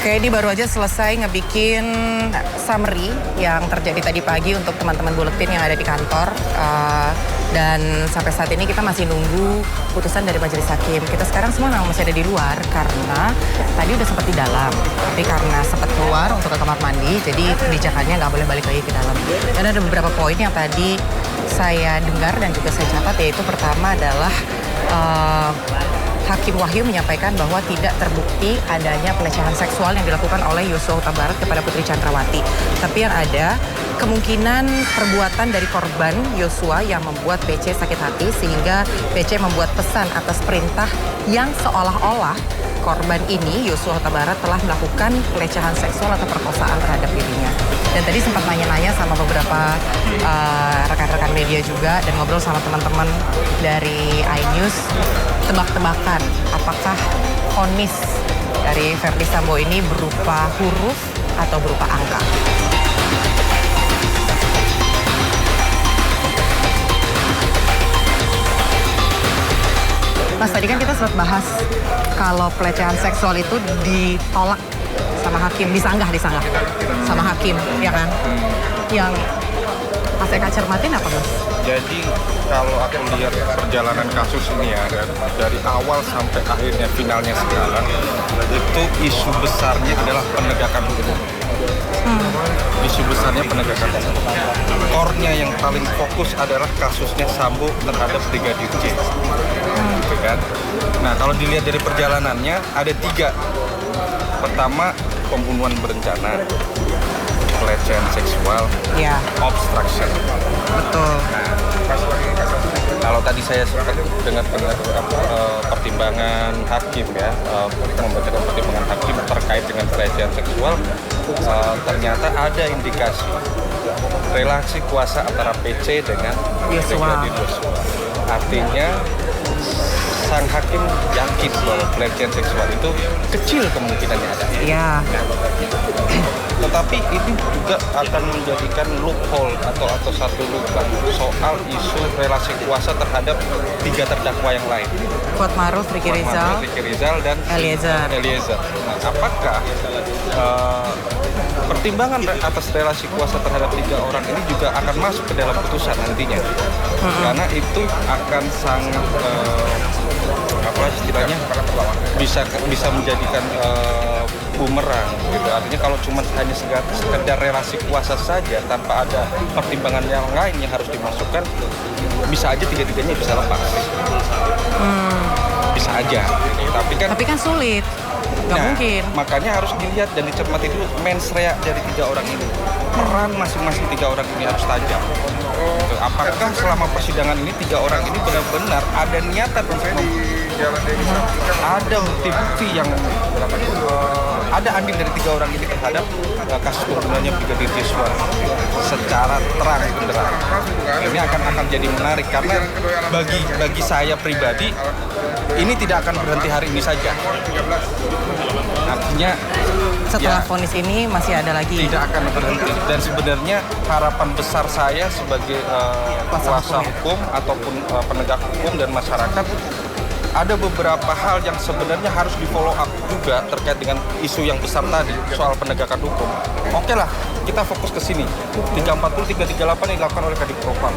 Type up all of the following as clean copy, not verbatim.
Oke, ini baru aja selesai ngebikin summary yang terjadi tadi pagi untuk teman-teman buletin yang ada di kantor. Dan sampai saat ini kita masih nunggu putusan dari majelis hakim. Kita sekarang semua memang masih ada di luar karena tadi udah sempat di dalam. Tapi karena sempat keluar untuk ke kamar mandi, jadi kebijakannya nggak boleh balik lagi ke dalam. Dan ada beberapa poin yang tadi saya dengar dan juga saya catat, yaitu pertama adalah Hakim Wahyu menyampaikan bahwa tidak terbukti adanya pelecehan seksual yang dilakukan oleh Yosua Huta Barat kepada Putri Chandrawati. Tapi yang ada kemungkinan perbuatan dari korban Yosua yang membuat PC sakit hati sehingga PC membuat pesan atas perintah yang seolah-olah korban ini, Yosua Huta Barat, telah melakukan pelecehan seksual atau perkosaan terhadap dirinya. Dan tadi sempat nanya-nanya sama beberapa rekan-rekan media juga dan ngobrol sama teman-teman dari iNews, tebak-tebakan apakah vonis dari Verdi Sambo ini berupa huruf atau berupa angka. Mas, tadi kan kita sempat bahas kalau pelecehan seksual itu ditolak sama hakim, disanggah sama hakim, ya kan? Yang Mas Eka cermatin apa, Mas? Jadi kalau aku lihat perjalanan kasus ini ya, dari awal sampai akhirnya finalnya sekarang, itu isu besarnya adalah penegakan hukum. Isu besarnya penegakan hukum. Core-nya yang paling fokus adalah kasusnya Sambo terhadap Brigadir J. Gitu kan? Nah, kalau dilihat dari perjalanannya ada 3. Pertama, pembunuhan berencana, pelecehan seksual, ya, obstruction. Betul. Nah, kalau tadi saya sempat dengar pertimbangan hakim ya, membacakan pertimbangan hakim terkait dengan pelecehan seksual, ternyata ada indikasi relasi kuasa antara PC dengan Brigadir Yosua. Artinya sang hakim yakin bahwa pelecehan seksual itu kecil kemungkinannya ada. Iya. Tetapi ini juga akan menjadikan loophole atau satu lubang soal isu relasi kuasa terhadap 3 terdakwa yang lain. Kuatmaruf, Ricky Rizal, dan Eliezer. Nah, apakah pertimbangan atas relasi kuasa terhadap 3 orang ini juga akan masuk ke dalam putusan nantinya? Karena itu akan sangat istilahnya bisa menjadikan bumerang gitu. Artinya kalau cuma hanya sekedar relasi kuasa saja tanpa ada pertimbangan yang lain yang harus dimasukkan, bisa aja 3-tiganya bisa lepas. Bisa aja. Tapi kan sulit. Nggak mungkin. Makanya harus dilihat dan dicermati dulu mens rea dari 3 orang ini. Peran masing-masing 3 orang ini harus tajam. Apakah selama persidangan ini 3 orang ini benar-benar ada niatan untuk ada bukti-bukti yang ada andil dari 3 orang ini terhadap kasus pembunuhannya Brigadir Yosua secara terang benderang. Ini akan jadi menarik karena bagi saya pribadi ini tidak akan berhenti hari ini saja. Artinya setelah vonis ini masih ada lagi. Tidak akan berhenti. Dan sebenarnya harapan besar saya sebagai kuasa hukum ataupun penegak hukum dan masyarakat, ada beberapa hal yang sebenarnya harus di follow up juga terkait dengan isu yang besar tadi soal penegakan hukum. Oke lah, kita fokus ke sini. 340, 338 yang dilakukan oleh Kadif Propam.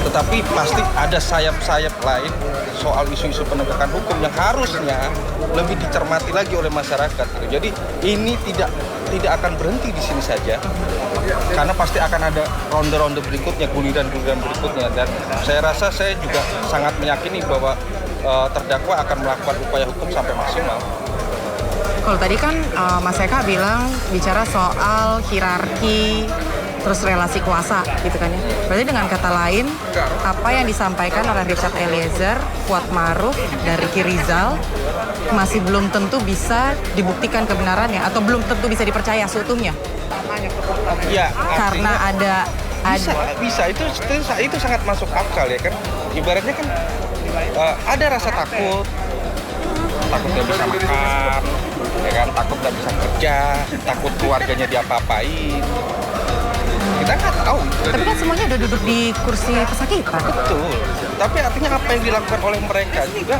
Tetapi pasti ada sayap-sayap lain soal isu-isu penegakan hukum yang harusnya lebih dicermati lagi oleh masyarakat. Jadi ini tidak akan berhenti di sini saja, karena pasti akan ada ronde-ronde berikutnya, guliran-guliran berikutnya. Dan saya rasa saya juga sangat meyakini bahwa terdakwa akan melakukan upaya hukum sampai maksimal. Kalau tadi kan Mas Eka bilang bicara soal hierarki terus relasi kuasa gitu kan ya. Berarti dengan kata lain, apa yang disampaikan oleh Richard Eliezer, Kuatmaruf, dan Ricky Rizal masih belum tentu bisa dibuktikan kebenarannya atau belum tentu bisa dipercaya seutuhnya. Ya, karena ada bisa itu sangat masuk akal ya kan. Ibaratnya kan ada rasa takut nggak bisa makan, ya kan, takut nggak bisa kerja, takut keluarganya diapa-apain. Kita nggak tahu. Tapi kan semuanya udah duduk di kursi pesakitan. Betul. Tapi artinya apa yang dilakukan oleh mereka juga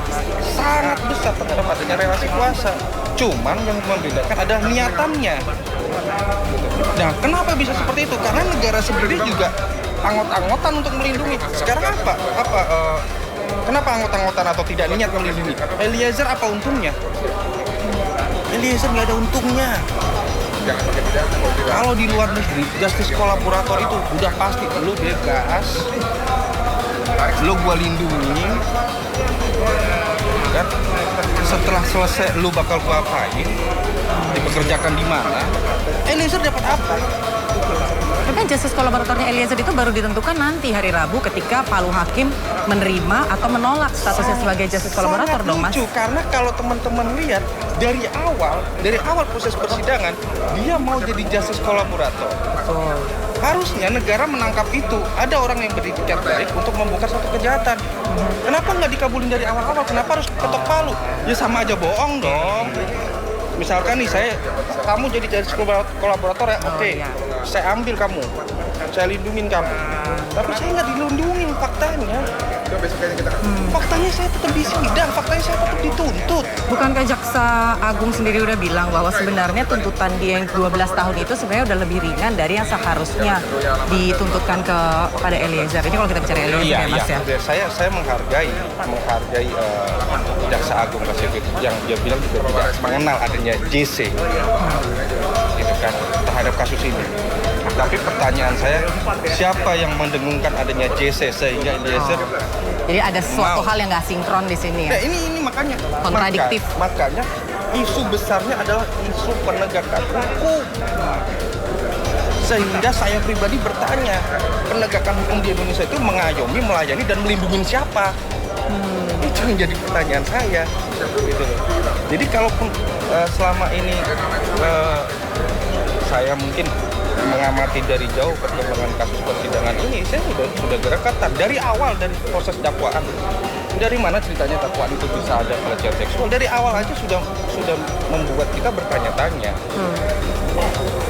sangat besar terhadap adanya relasi kuasa. Cuman yang membedakan adalah niatannya. Nah, kenapa bisa seperti itu? Karena negara sendiri juga anggot-anggotan untuk melindungi. Sekarang kenapa anggot-anggotan atau tidak niat melindungi? Eliezer apa untungnya? Eliezer nggak ada untungnya. Kalau di luar negeri, justice kolaborator itu udah pasti lu bebas, lu gua lindungi, kan? Setelah selesai lu bakal gua apain? Dipekerjakan di mana? Eliezer dapat apa? Kan justice kolaboratornya Eliezer itu baru ditentukan nanti hari Rabu ketika Palu Hakim menerima atau menolak statusnya sebagai justice kolaborator dong, Mas. Lucu, karena kalau teman-teman lihat dari awal proses persidangan dia mau jadi justice kolaborator. Betul. Harusnya negara menangkap itu. Ada orang yang beritikat baik untuk membongkar satu kejahatan. Kenapa nggak dikabulin dari awal-awal? Kenapa harus ketok palu? Ya sama aja bohong dong. Misalkan nih kamu jadi justice kolaborator ya, oke. Iya. Saya ambil kamu, saya lindungin kamu. Tapi saya nggak dilindungin faktanya. Faktanya saya tetap di sidang, faktanya saya tetap dituntut. Bukankah Jaksa Agung sendiri udah bilang bahwa sebenarnya tuntutan dia yang 12 tahun itu sebenarnya udah lebih ringan dari yang seharusnya dituntutkan kepada Eliezer. Ini kalau kita bicara Eliezer ya, Mas ya. Saya menghargai Jaksa Agung Pasifik yang dia bilang juga tidak mengenal adanya JC, gitu kan, terhadap kasus ini. Tapi pertanyaan saya, siapa yang mendengungkan adanya JC sehingga Eliezer jadi ada suatu hal yang nggak sinkron di sini ya? Nah, ini makanya kontradiktif. Makanya isu besarnya adalah isu penegakan hukum. Sehingga saya pribadi bertanya, penegakan hukum di Indonesia itu mengayomi, melayani, dan melindungi siapa? Itu yang jadi pertanyaan saya. Gitu. Jadi kalaupun selama ini saya mungkin mengamati dari jauh perkembangan kasus persidangan ini, saya sudah gereketan dari awal, dari proses dakwaan. Dari mana ceritanya dakwaan itu bisa ada pelecehan seksual? Dari awal aja sudah membuat kita bertanya-tanya.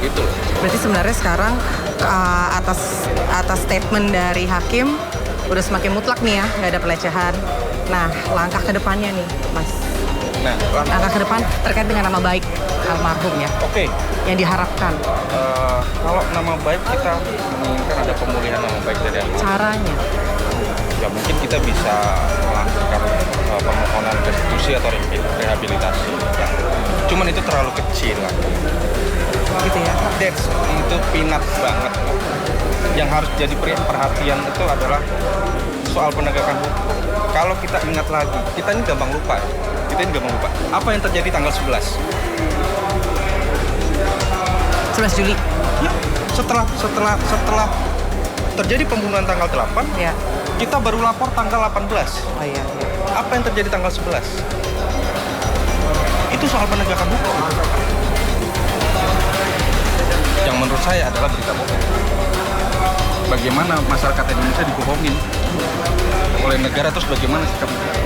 Gitu. Berarti sebenarnya sekarang atas statement dari hakim udah semakin mutlak nih ya, nggak ada pelecehan. Nah, langkah ke depannya nih, Mas. Nah, langkah ke depan terkait dengan nama baik almarhum ya. Oke. Yang diharapkan. Kalau nama baik kita menginginkan ada pemulihan nama baik dari almarhum. Caranya? Ya mungkin kita bisa melakukan permohonan restitusi atau rehabilitasi. Ya. Cuman itu terlalu kecil lah. Gitu ya. Itu peanut banget. Yang harus jadi perhatian itu adalah soal penegakan hukum. Kalau kita ingat lagi, kita ini gampang lupa. Apa yang terjadi tanggal 11? 11 Juli. Ya, setelah terjadi pembunuhan tanggal 8, ya. Kita baru lapor tanggal 18. Oh iya. Apa yang terjadi tanggal 11? Itu soal penegakan hukum. Yang menurut saya adalah berita bohong. Bagaimana masyarakat Indonesia dibohongin oleh negara, terus bagaimana sikap negara?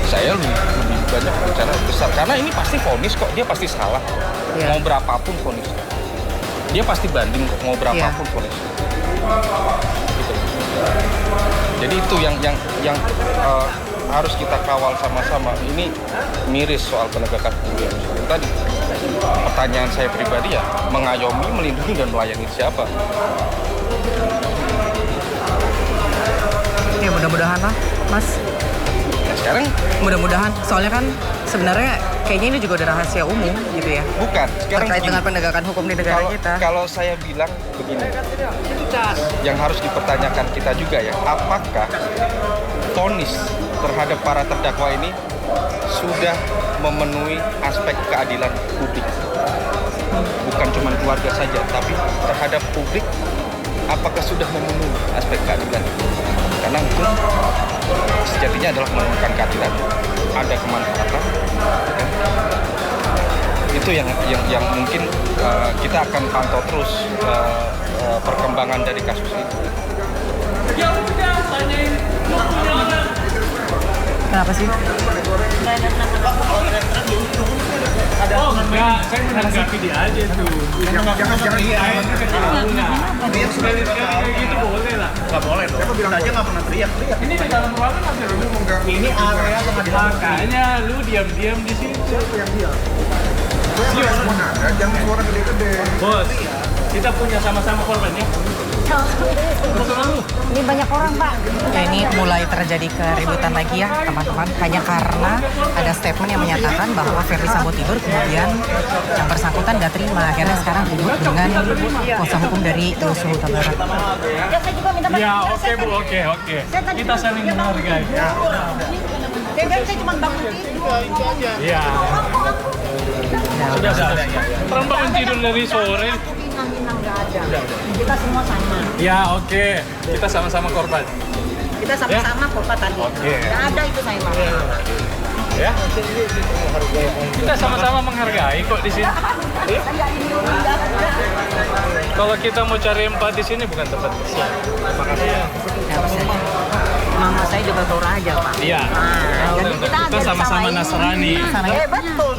Saya lebih banyak bicara besar, karena ini pasti vonis kok, dia pasti salah. Ya. Mau berapapun vonisnya, dia pasti banding kok, mau berapapun vonisnya. Gitu. Jadi itu yang harus kita kawal sama-sama. Ini miris soal penegakan hukum. Tadi pertanyaan saya pribadi ya, mengayomi, melindungi, dan melayani siapa? Ya mudah-mudahan lah, Mas. Sekarang mudah-mudahan, soalnya kan sebenarnya kayaknya ini juga udah rahasia umum gitu ya. Bukan, sekarang terkait dengan penegakan hukum di negara kita. Kalau saya bilang begini, yang harus dipertanyakan kita juga ya, apakah vonis terhadap para terdakwa ini sudah memenuhi aspek keadilan publik? Bukan cuma keluarga saja, tapi terhadap publik, apakah sudah memenuhi aspek keadilan? Karena hukum sejatinya adalah menemukan keadilan. Ada kemanfaatan, ya. Itu yang mungkin kita akan pantau terus perkembangan dari kasus ini. Kenapa sih? Oh enggak, saya Tanggapi dia aja tuh. Jangan dia aja teriak sekali kayak gitu boleh lah. Nggak boleh dong. Siapa bilang aja nggak pernah teriak. Ini di dalam ruangan ada lu mengganggu. Ini area pengadilan. Makanya lu diam-diam di situ. Siapa yang diam? Siapa semua ada, jangan suara gede-gede. Bos, kita punya sama-sama korbannya. Ini banyak orang, Pak. Ya, ini mulai terjadi keributan lagi ya teman-teman, hanya karena ada statement yang menyatakan bahwa Ferdy Sambo tidur, kemudian yang bersangkutan nggak terima, akhirnya sekarang ribut dengan kuasa hukum dari Yosua Huta Barat. Ya, saya juga minta maaf. Ya, oke Bu, oke. Kita saling menghargai. Saya cuma bangun tidur. Iya. Sudah. Orang bangun tidur dari sore. Minang nggak ada. Kita semua sama. Ya, oke. Kita sama-sama korban. Kita sama-sama korban tadi. Oke. Nggak ada itu saya Pak. Ya. Kita sama-sama menghargai kok di sini. Kalau kita mau cari empat di sini bukan tempat bersih. Makasih ya. Mama saya juga Toraja, Pak. Iya. Jadi Kita sama-sama Nasrani. Betul.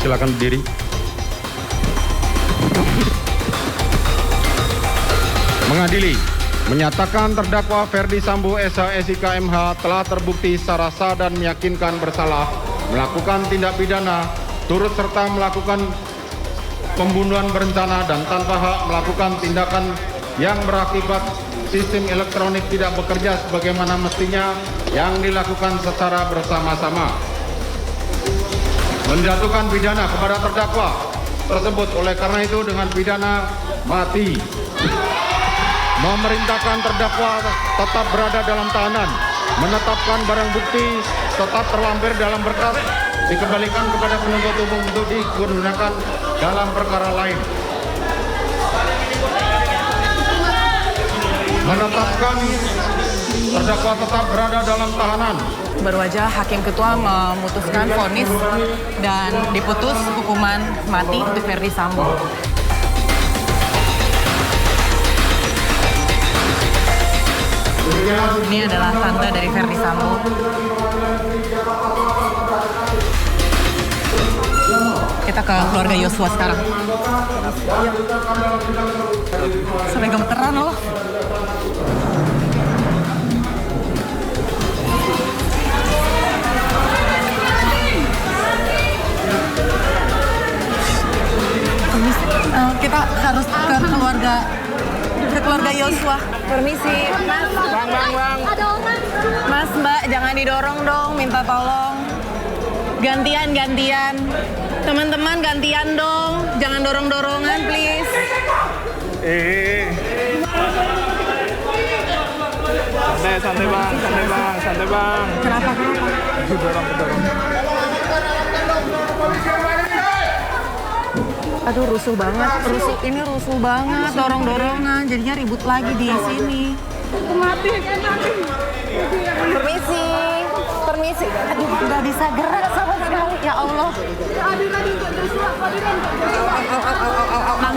Silakan berdiri. Mengadili, menyatakan terdakwa Ferdy Sambo SH SIK MH telah terbukti secara sah dan meyakinkan bersalah melakukan tindak pidana turut serta melakukan pembunuhan berencana dan tanpa hak melakukan tindakan yang berakibat sistem elektronik tidak bekerja sebagaimana mestinya yang dilakukan secara bersama-sama. Menjatuhkan pidana kepada terdakwa tersebut oleh karena itu dengan pidana mati. Memerintahkan terdakwa tetap berada dalam tahanan, menetapkan barang bukti tetap terlampir dalam berkas, dikembalikan kepada penuntut umum untuk digunakan dalam perkara lain. Menetapkan terdakwa tetap berada dalam tahanan. Baru aja Hakim Ketua memutuskan vonis dan diputus hukuman mati untuk Ferdy Sambo. Ini adalah tante dari Ferdy Sambo. Kita ke keluarga Yosua sekarang. Sampai gemeteran loh. Kita harus ke keluarga Yosua. Permisi, Mas. Bang. Mas, Mbak, jangan didorong dong, minta tolong. Gantian. Teman-teman gantian dong, jangan dorong-dorongan, please. Santai bang. Kenapa? Dorong. Aduh, rusuh banget. Ini rusuh banget, dorong-dorongan. Jadinya ribut lagi di sini. Permisi. Aduh, nggak bisa gerak sama sekali. Ya Allah. Bang.